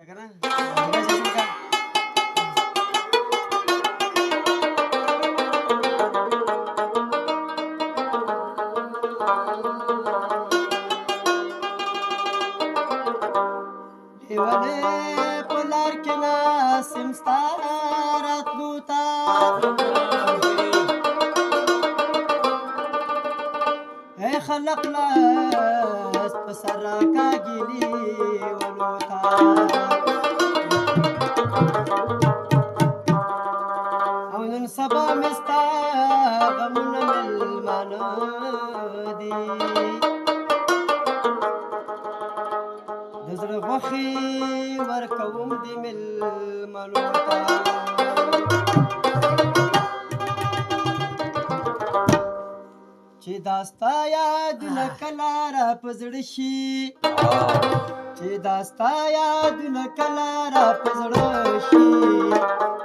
کنه لیوانه په لار کې ناسم ستا راتلو ته ای خلق لاس په سر راکاږي لیوانو ته او نن سبا مې ستا غمونه مېلمانه دي د زړه غوښې ورکوم د مېلمنو ته چې دا ستا یادونه کله را په زړه شي چې دا ستا یادونه کله را په زړه شي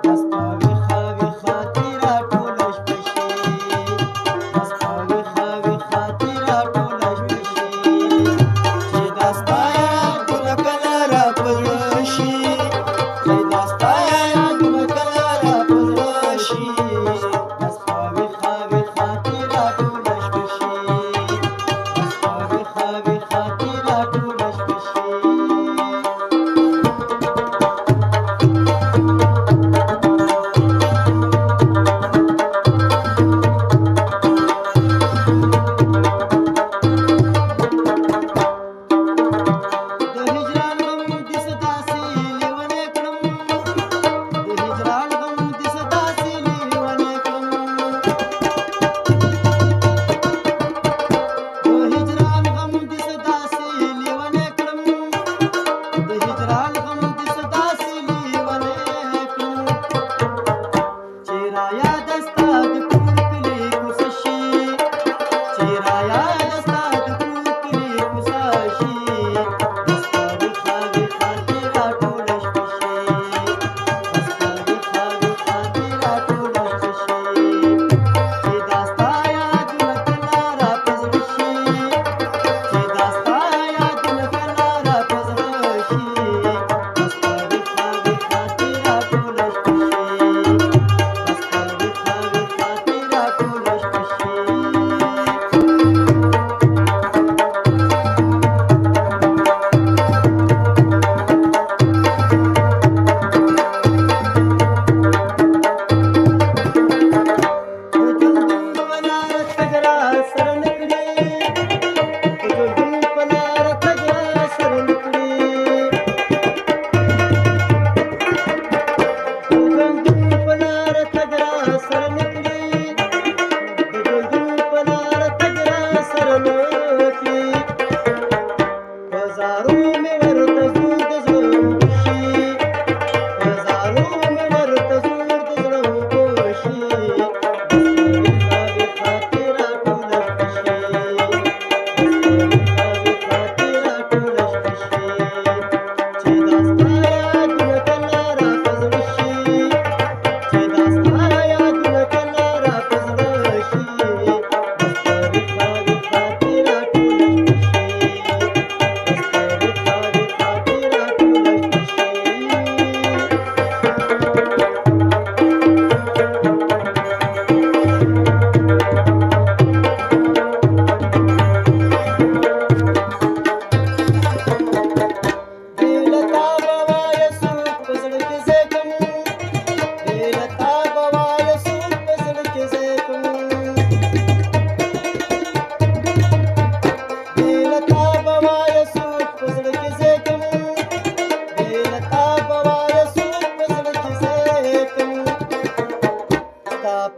دا ستا ویښه ویښه تېره ټوله شپه شي دا ستا ویښه ویښه تېره ټوله شپه شي چې دا ستا یادونه کله را په زړه شي چې دا ستا یادونه کله را په زړه شي دا ستا ویښه ویښه تېره ټوله شپه شي دا ستا ویښه ویښه تېره ټوله شپه شي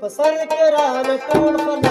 په سر کې را لټول